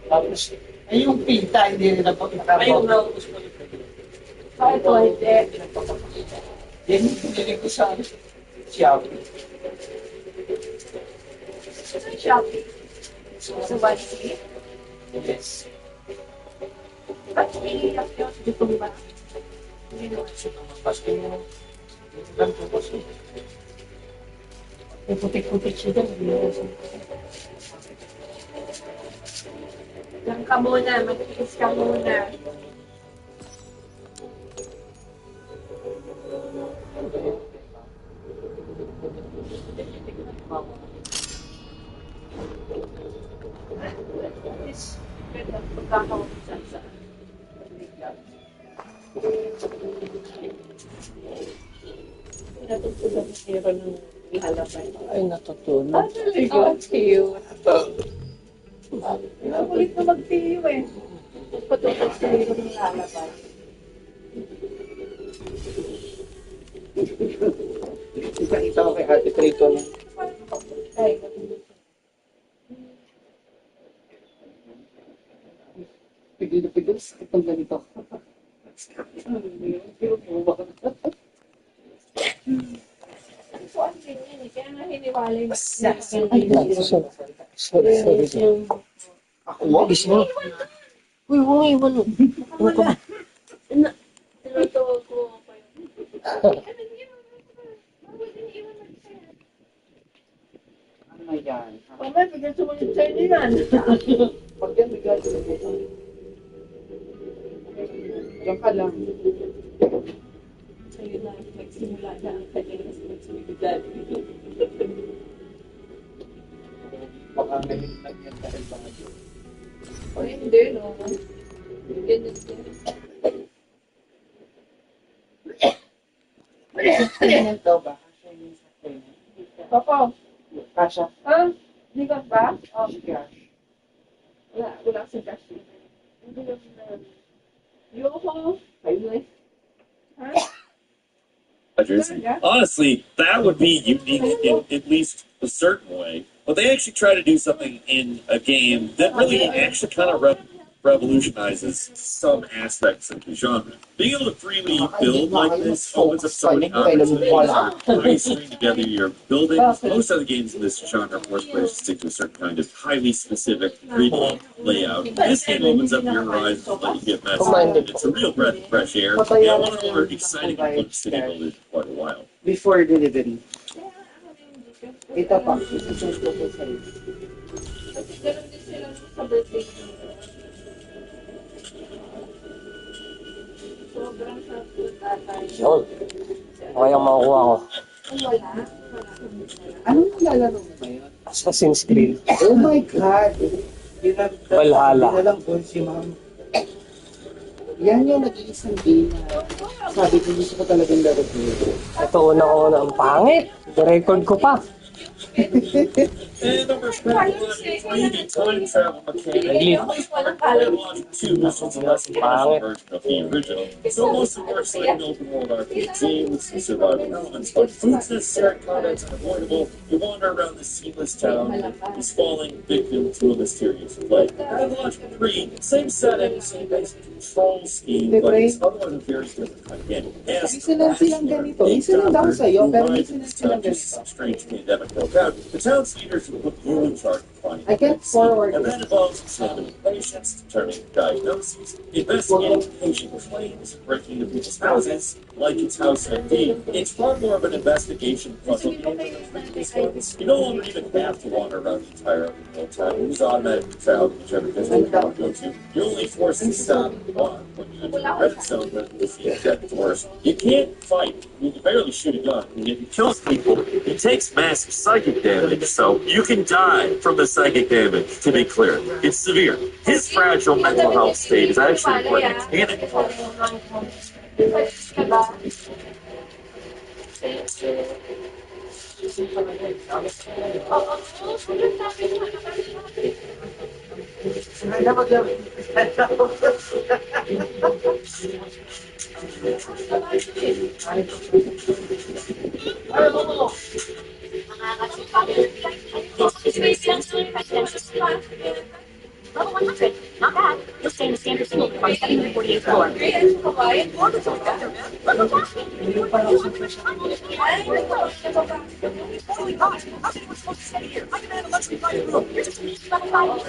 Tapos, ay yung pinta, hindi nila pagkakaroon. Ay, yung naubos ko. Bakit po, hindi? Yan yung pinilig ko sa Shopee. Sa Shopee? Sa Bali? Yes. Ba't pinilap yun? Dito ba? Hindi naman. Pasko mo. Lang po kasi. May putik-putik siya dyan. Diyan ka muna, mag-iis ka muna. Is ganda pagkakawasan sa natutulog na zero ng ihalapay. Ay, natutunan. Ah, talaga? Cute. Nakulit na mag-tiyo eh. Patutog sa zero ng ihalapay. Kita ko kay Ate Trito na. Ay, Pigil na pigil, sakit ang ganito. so ang ganyan eh. Kaya nga hiniwalay na. Sorry. Ako mo? Gusto mo? Uy, huwag iwan mo. Wala. Tinutulog ko ako yun. Ano yan? Mamaya, bigyan sumunod sa inyo yan. Pag yan, bigyan ko. Diyan ka lang. Ayun na, nagsimula na ang kanyang responsibilidad. Baka ngayon lang yan dahil baka yun. O hindi, no? Ganyan din. Ano daw ba? Kasha yung sa kanya. Papa, Kasha. hindi ka ba? Kasha. Wala kasi kasi. Hindi lang na. Yoko. Ayun eh. Ha? Honestly, that would be unique in at least a certain way. But they actually try to do something in a game that really actually kind of revolutionizes some aspects of the genre. Being able to freely build like this opens up so many opportunities. How you string together your buildings. Most other games in this genre force players to stick to a certain kind of highly specific 3D layout. This game opens up your horizons and let you get messy. It's a real breath of fresh air. And one of the more exciting and fun city builders in quite a while. Before delivery. Ito pa. Isusunod ko sa'yo. Kasi ganun din sila sa birthday. Sobrang sarap po tatay. Yun. Okay ang makukuha ko. Wala. Anong nilalaro mo ngayon? Assassin's Creed. Oh my God! Valhalla. Dinalang ko si ma'am. Yan yung nag-iisang game na sabi ko gusto ko talagang laro ko. Ito una ko na ang pangit. I-record ko pa. And number 3, the time travel mechanic. Biologic 2 is just a less powerful version of the original. So most of it works like an open world RPG with some survival elements, but food's necessary, combat's unavoidable. You wander around this seamless town, is falling victim to a mysterious plague. Biologic 3, same setting, same basic control scheme, but it's otherwise a very different kind of game. Isa lang silang ganito. Isa lang daw sa'yo, pero isa lang silang ganito. Some strange pandemic broke out. The town's leaders will put you in charge of finding I can't forward and it. that involves examining patients, determining diagnoses, investigating patient claims, breaking into people's houses, like its House MD. It's far more of an investigation puzzle game than the previous ones. You no longer even have to wander around the entire town. You just automatically travel to whichever district you want to go to. You're only forced to stop on when you enter the red zone that is the exact worst. You can't fight. You can barely shoot a gun. And if he kills people, he takes massive psychic damage, so you can die from the psychic damage, to be clear. It's severe. His fragile mental health state is actually what mechanical. Level 100. Not bad. You'll stay in the standard single room on the 748th floor. Holy gosh, how's anyone supposed to stay here? I demand a luxury private room. You're just Level 5.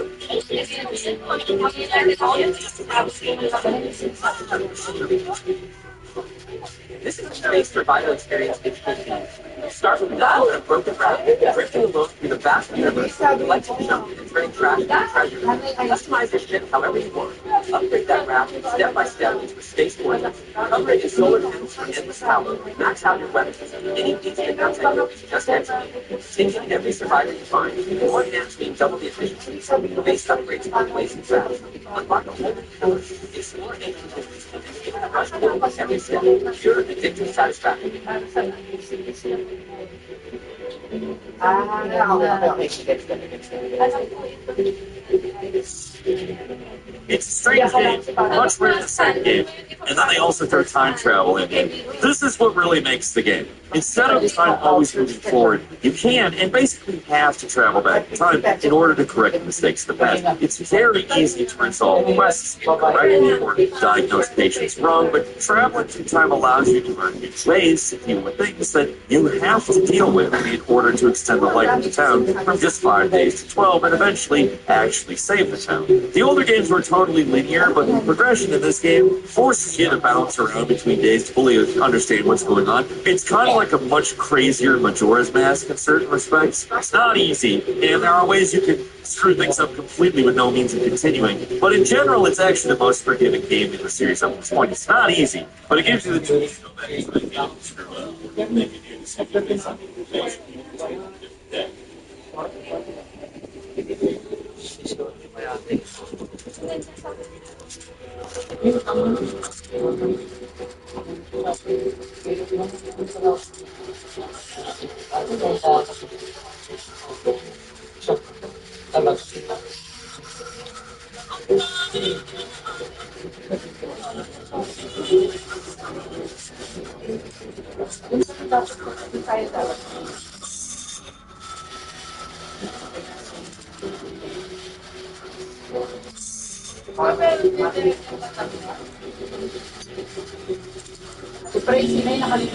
This is a space for vital experience in 15. Start with that and a broken ground, drifting alone through the vast universe. You like to jump and turning trash into treasure. Customize your ship however you want. Upgrade that raft step by step into a space fortress. Cover it in solar panels for endless power. Max out your weapons. Any easy attack techniques just execute. Taking every survivor you find. More enhanced mean double the efficiency. Base upgrades are blazing fast. Unlock a whole new universe. Explore ancient histories and give it a rush of every step. Pure addictive satisfaction. Okay. It's a strange game, much rare in the same game, and then they also throw time travel in it. This is what really makes the game. Instead of time always moving forward, you can and basically have to travel back in time in order to correct the mistakes of the past. It's very easy to resolve quests incorrectly or diagnose patients wrong, but traveling through time allows you to learn new ways to deal with things that you have to deal with in order to extend the life of the town from just 5 days to 12 and eventually actually save the town. The older games were totally linear, but the progression in this game forces you to bounce around between days to fully understand what's going on. It's kind of like a much crazier Majora's Mask in certain respects. It's not easy, and there are ways you can screw things up completely with no means of continuing. But in general, it's actually the most forgiving game in the series up to this point. It's not easy, but it gives you the tools to know that it's not going to screw up. They can do the same thing on the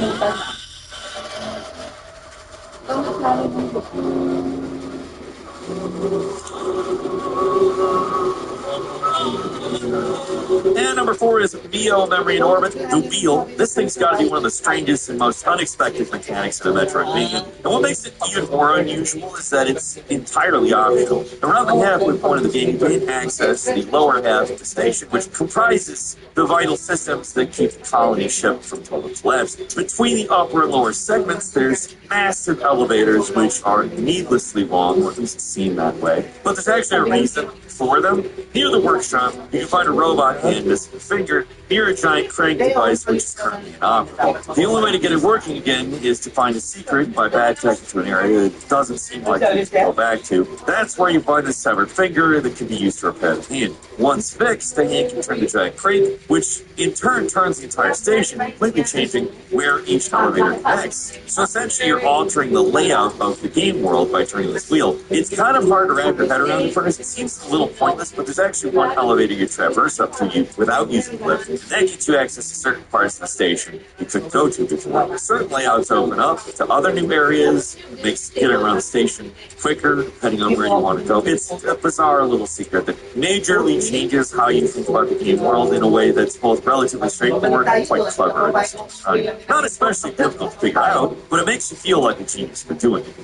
And number 4 is VO Memory in Orbit, the wheel. This thing's got to be one of the strangest and most unexpected mechanics in a Metroidvania. And what makes it even more unusual is that it's entirely optional. Around the halfway point of the game, you gain access to the lower half of the station, which comprises the vital systems that keep the colony ship from total collapse. Between the upper and lower segments, there's massive elevators, which are needlessly long, or at least seem that way. But there's actually a reason for them. Near the workshop, you can find a robot hand disfigured near a giant crank device, which is currently inoperable. The only way to get it working again is to find a secret by backtracking to an area that doesn't seem like you can go back to. That's where you find a severed finger that can be used to repair the hand. Once fixed, the hand can turn the giant crank, which in turn turns the entire station, completely changing where each elevator connects. So essentially, you're altering the layout of the game world by turning this wheel. It's kind of hard to wrap your head around at first. It seems a little pointless, but there's actually one elevator you traverse up to you without using the lift, and that gets you access to certain parts of the station you couldn't go to before. Certain layouts open up to other new areas, makes getting around the station quicker, depending on where you want to go. It's a bizarre little secret that majorly changes how you think about the game world in a way that's both relatively straightforward and quite clever at the same time. Not especially difficult to figure out, but it makes you feel like a genius for doing it.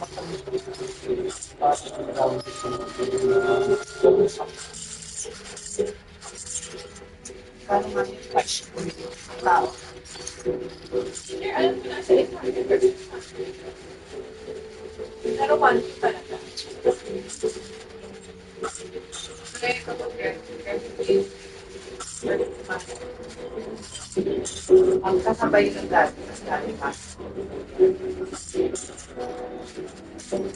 Ang kasabay ng dati, mas And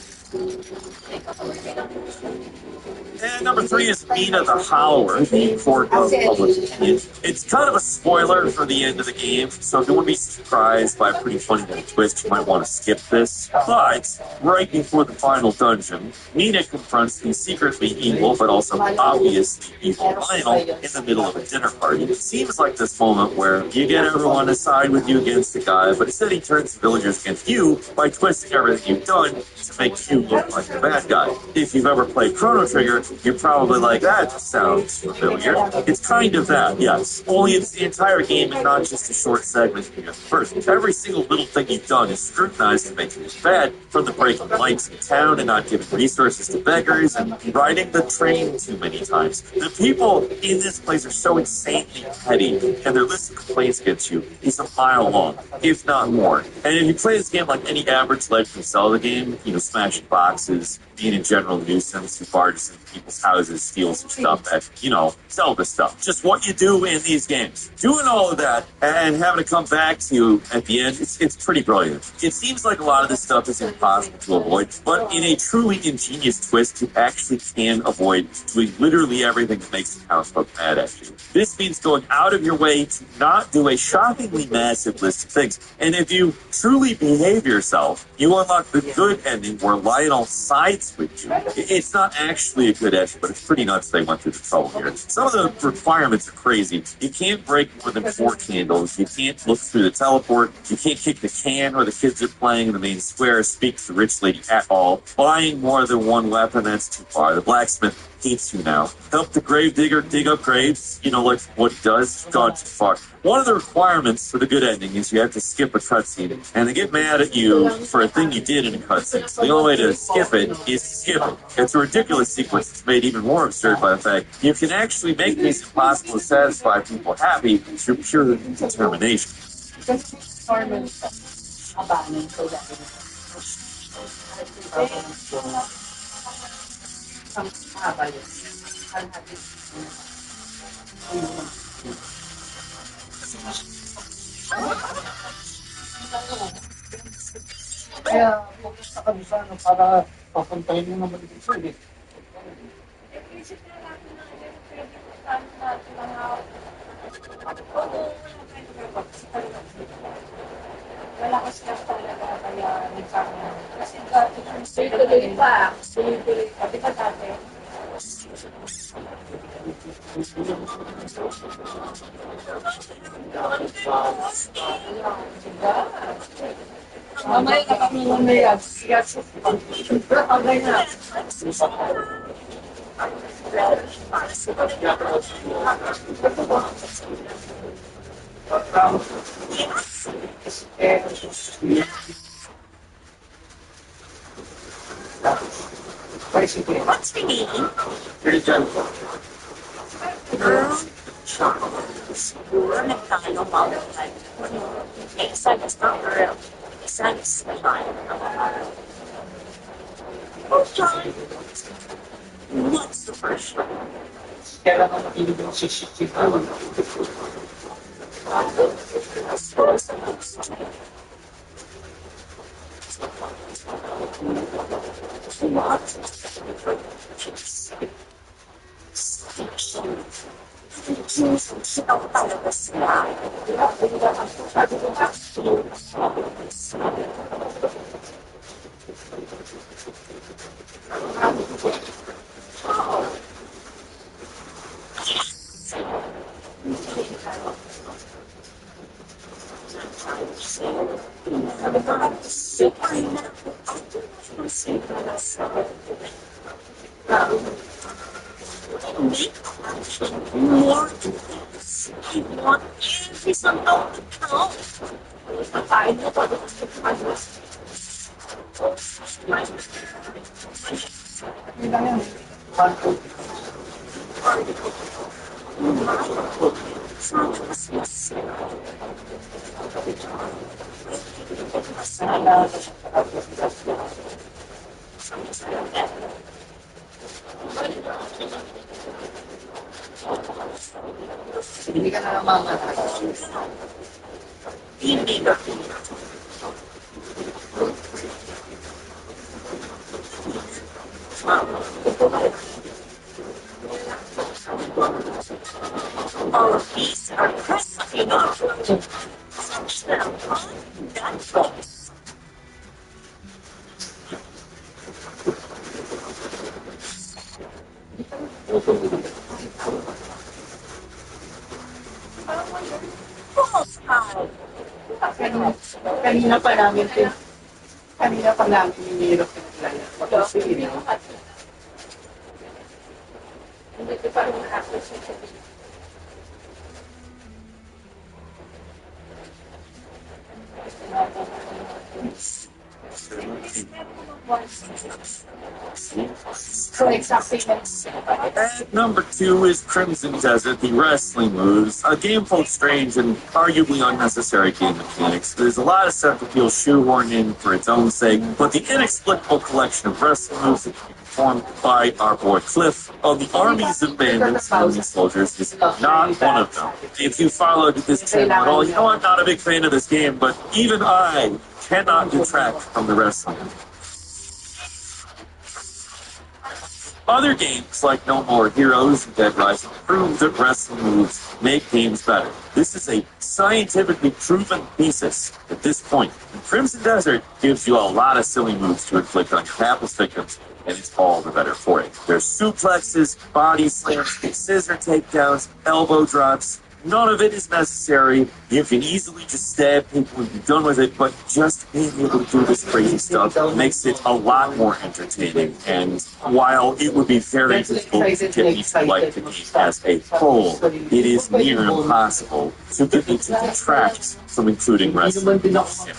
number 3 is Mina the Howler, the court of public opinion. It's kind of a spoiler for the end of the game, so if you want to be surprised by a pretty funny little twist, you might want to skip this. But right before the final dungeon, Mina confronts the secretly evil, but also obviously evil Lionel in the middle of a dinner party. It seems like this moment where you get everyone to side with you against the guy, but instead he turns the villagers against you by twisting everything you've done to make you look like the bad guy. If you've ever played Chrono Trigger, you're probably like, that just sounds familiar. It's kind of that, yes. Only it's the entire game and not just a short segment you get first. Every single little thing you've done is scrutinized to make you look bad, from the breaking lights in town and not giving resources to beggars and riding the train too many times. The people in this place are so insanely petty, and their list of complaints against you is a mile long, if not more. And if you play this game like any average Legend of Zelda game, smashing boxes, being a general nuisance who barges into people's houses, steals some stuff that, Zelda stuff. Just what you do in these games. Doing all of that and having it come back to you at the end, it's pretty brilliant. It seems like a lot of this stuff is impossible to avoid, but in a truly ingenious twist, you actually can avoid doing literally everything that makes the townsfolk mad at you. This means going out of your way to not do a shockingly massive list of things. And if you truly behave yourself, you unlock the good ending where Lionel sides with you. It's not actually a good ending, but it's pretty nuts they went through the trouble here. Some of the requirements are crazy. You can't break more than 4 candles. You can't look through the teleport. You can't kick the can where the kids are playing in the main square, speak to the rich lady at all. Buying more than 1 weapon, that's too far. The blacksmith hates you now. Help the grave digger dig up graves, like what he does, gone too far. One of the requirements for the good ending is you have to skip a cutscene, and they get mad at you for a thing you did in a cutscene. So the only way to skip it is to skip it. It's a ridiculous sequence that's made even more absurd by the fact you can actually make these impossible to satisfy people happy through pure determination. Kaya, pumunta ka doon sa para papuntahin mo naman dito eh. Isip na natin na ngayon, pinagpuntahan natin mga wala kasi na talaga kaya nagkakaroon. Kasi dati kung tuloy pa, tuloy pa. Di ba dati? Mamaya ka kami mamaya. Yes. Okay na. What's your name? Siguro nagkano multiply. Isa is not real. Isa is fine. Okay. What's the first one? Kaya lang makinig yung sisik. More things. I want every single count. I know what Hindi ka na naman hindi ka. All of these are wrestling options. Such that upon that choice. False time. Kanina pa namin hinihirap yung lalaki. Kasi, Hindi ko parang na-access yung sabi. So exactly. At number 2 is Crimson Desert, the wrestling moves. A game full of strange and arguably unnecessary game mechanics. There's a lot of stuff that feels shoehorned in for its own sake, but the inexplicable collection of wrestling moves that can be performed by our boy Cliff of the armies of bandits and enemy soldiers is not one of them. If you followed this channel at all, you know I'm not a big fan of this game, but even I cannot detract from the wrestling. Other games like No More Heroes and Dead Rising prove that wrestling moves make games better. This is a scientifically proven thesis at this point. And Crimson Desert gives you a lot of silly moves to inflict on your hapless victims, and it's all the better for it. There's suplexes, body slams, scissor takedowns, elbow drops. None of it is necessary. You can easily just stab people and be done with it, but just being able to do this crazy stuff makes it a lot more entertaining. And while it would be very difficult to get me to like the game as a whole, it is near impossible to get me to detract from including wrestling in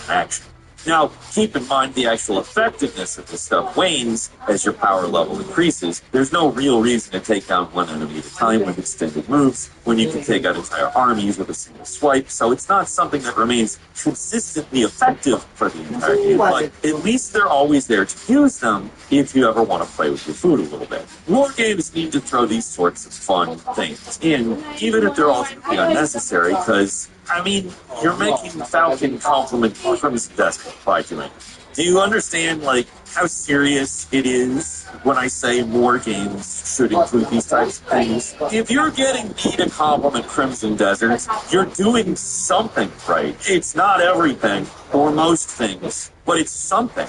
action. Now, keep in mind the actual effectiveness of this stuff wanes as your power level increases. There's no real reason to take down one enemy at a time with extended moves when you can take out entire armies with a single swipe, so it's not something that remains consistently effective for the entire game, but at least they're always there to use them if you ever want to play with your food a little bit. More games need to throw these sorts of fun things in, even if they're ultimately unnecessary, because I mean, you're making Falcon compliment Crimson Desert by doing it. Do you understand, like, how serious it is when I say more games should include these types of things? If you're getting me to compliment Crimson Desert, you're doing something right. It's not everything, or most things, but it's something.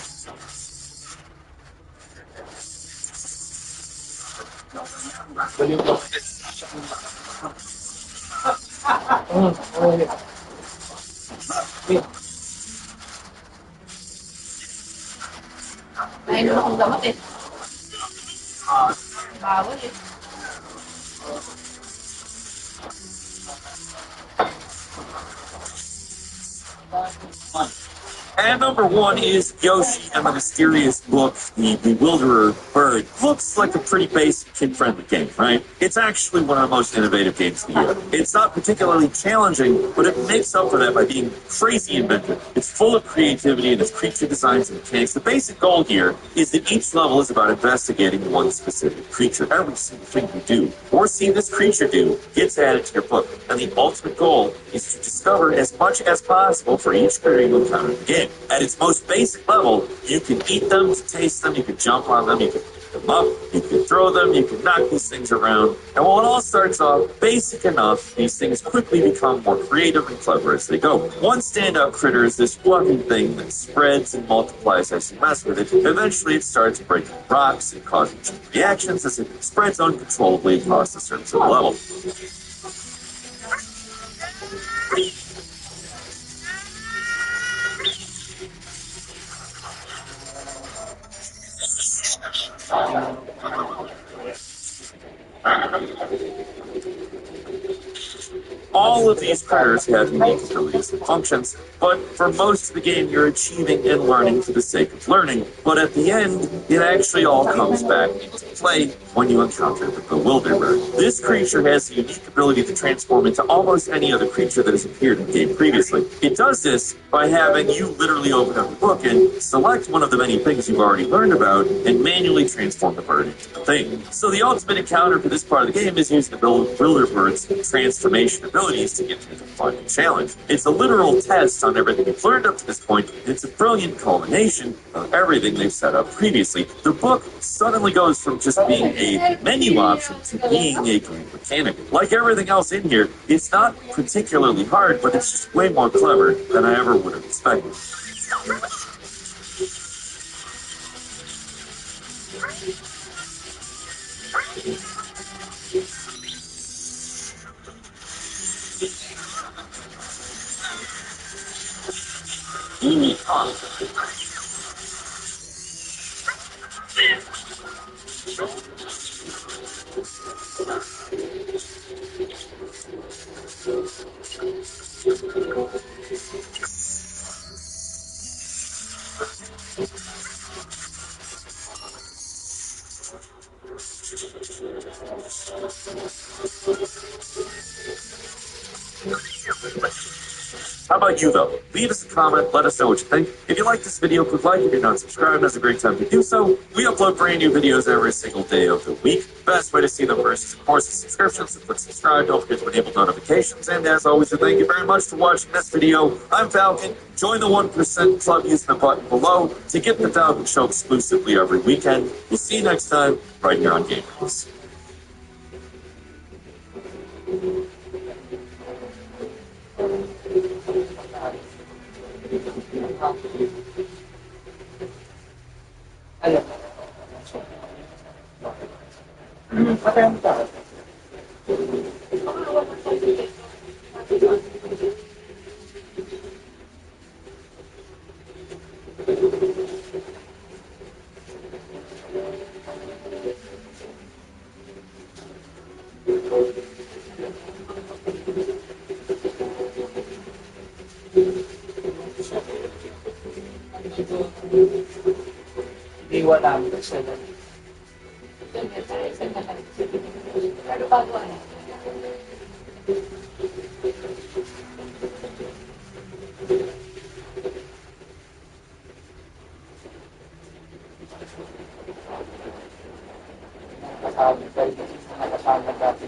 Nainom akong gamot eh. Bawal eh. And number 1 is Yoshi and the Mysterious Book, the Bewilderer Bird. Looks like a pretty basic kid-friendly game, right? It's actually one of the most innovative games of the year. It's not particularly challenging, but it makes up for that by being crazy inventive. It's full of creativity in its creature designs and mechanics. The basic goal here is that each level is about investigating one specific creature. Every single thing you do or see this creature do gets added to your book, and the ultimate goal is to discover as much as possible for each critter you encounter in the game. At its most basic level, you can eat them, taste them, you can jump on them, you can pick them up, you can throw them, you can knock these things around. And while it all starts off basic enough, these things quickly become more creative and clever as they go. One standout critter is this fluffy thing that spreads and multiplies as you mess with it. Eventually, it starts breaking rocks and causing chain reactions as it spreads uncontrollably across the surface of the level. All of these critters have unique abilities and functions, but for most of the game you're achieving and learning for the sake of learning, but at the end, it actually all comes back into play when you encounter the Bewilderbird. This creature has the unique ability to transform into almost any other creature that has appeared in the game previously. It does this by having you literally open up the book and select one of the many things you've already learned about and manually transform the bird into the thing. So the ultimate encounter for this part of the game is using the Bewilderbird's transformation abilities to get through the fun challenge. It's a literal test on everything you've learned up to this point, and it's a brilliant culmination of everything they've set up previously. The book suddenly goes from just being a menu option to being a game mechanic. Like everything else in here, it's not particularly hard, but it's just way more clever than I ever would have expected. How about you, though? Leave us a comment, let us know what you think. If you like this video, click like. If you're not subscribed, now's a great time to do so. We upload brand new videos every single day of the week. Best way to see them first is, of course, the subscription, so click subscribe. Don't forget to enable notifications. And as always, thank you very much for watching this video. I'm Falcon. Join the 1% Club using the button below to get the Falcon Show exclusively every weekend. We'll see you next time, right here on gamegod. Alam. Patay ang tao. Hindi wala mo sa Pero bago ano? kasama dati.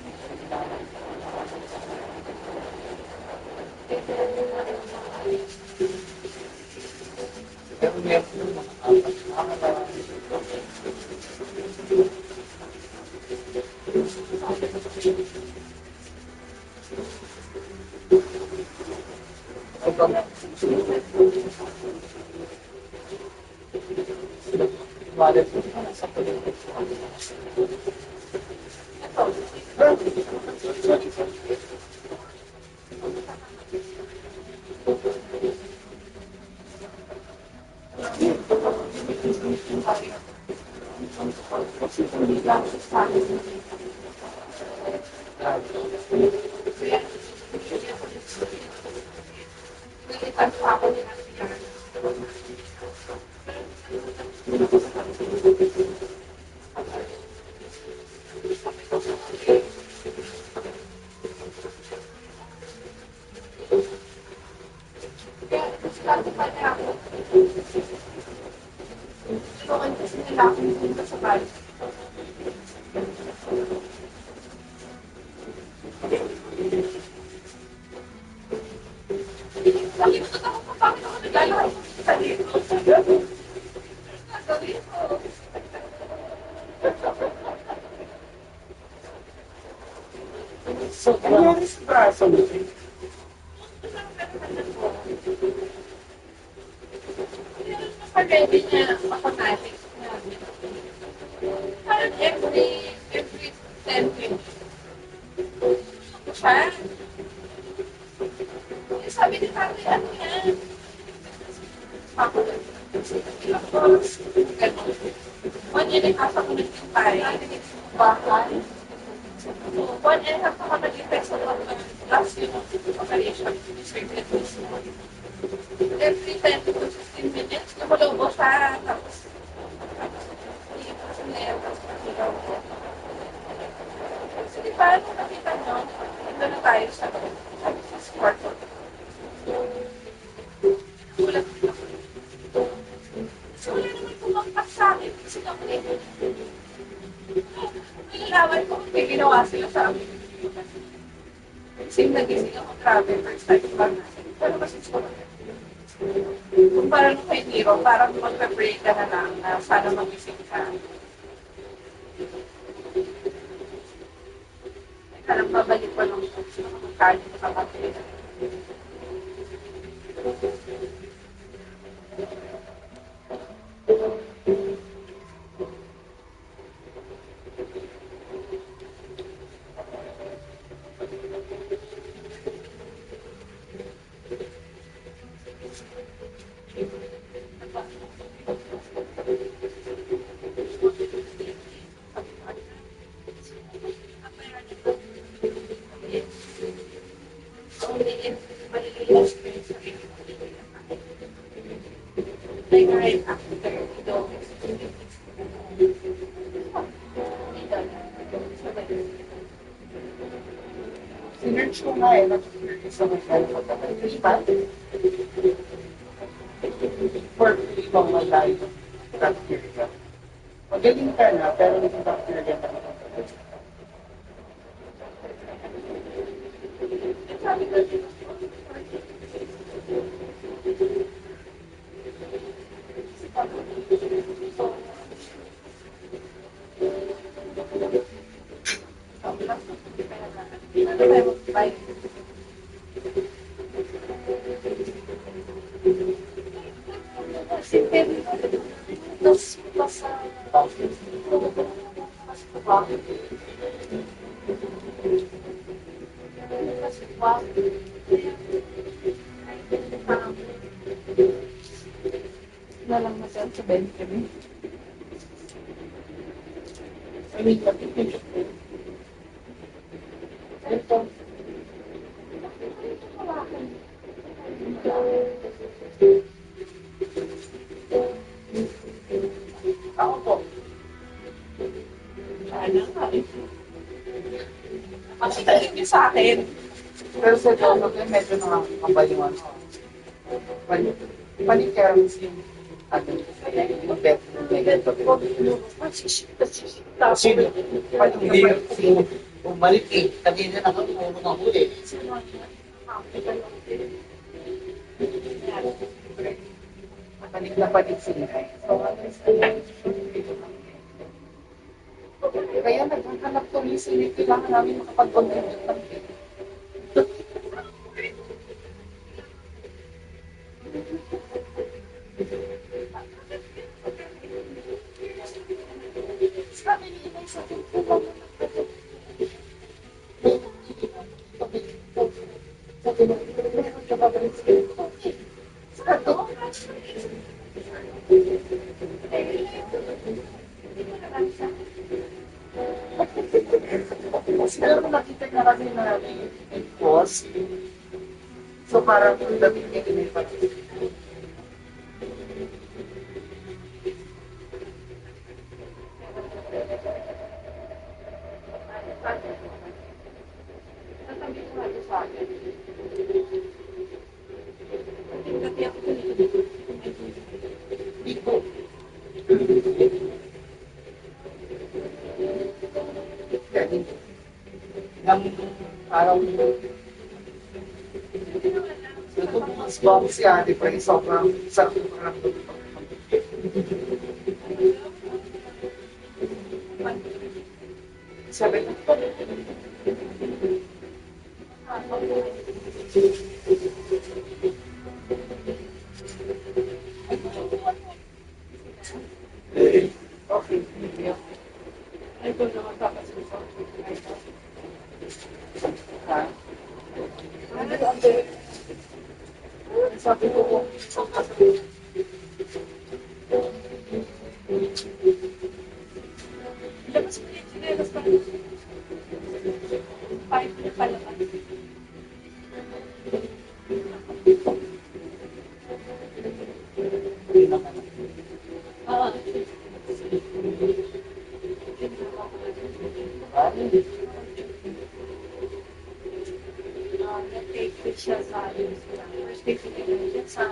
Pero meron So, nangyari sa braso mo? Pag-ready niya, automatic na. Parang every 10 minutes. Siya. Sabi ni Tati, ano yan? Ako lang. Tapos, gano'n. 1 year and a half ako nagtintay. Bakal. 1 and a half ako nag-effect sa last year of operation. Every 10 to 15 minutes, lumulong ko siya. Tapos, hindi ko siya. sa sport. Nagulat din ako. Kasi wala naman kumampas sa akin. Kasi nakulit. Nalalaman ko, may ginawa sila sa amin. Kasi nagising ako travel first time ko lang natin. Pero kasi ko kung parang kay Nero, parang magpe-pray ka na lang na sana magising ka. Ay, parang babalik pa lang sa makakalit na kapatid. Like right after you don't Sinerch ko nga nag-curious sa mga pagkakalipat. For ibang malayo bacteria. Magaling ka na, pero yung bacteria na na lang natin sa Benjamin. I mean, napipinit ko. Ito. Ako po. Sana nga eh. Kasi tayo niyo sa akin. Pero sa journal ko, medyo nakakabay yung ano. Panikerams yung yung bet na ganito. Kasi hindi yung umalit eh. Kanina nakapuro ng huli. Panik na panik sila eh. So, kaya naghahanap tuloy sila. Kailangan namin makapag-contribute ng Pero nakita na kasi na may pause. So parang dating niya kinipan. Iko. Ng araw nito. Ito mas bago si ate pa rin sobrang sarap yung parang sabi ko, okay. Ay, kung naman kapasusan. Ha? Sabi ko po, Labas mo yung sinelas pa rin. Kahit na palabas. siya sa first day ko din sa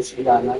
Siya na.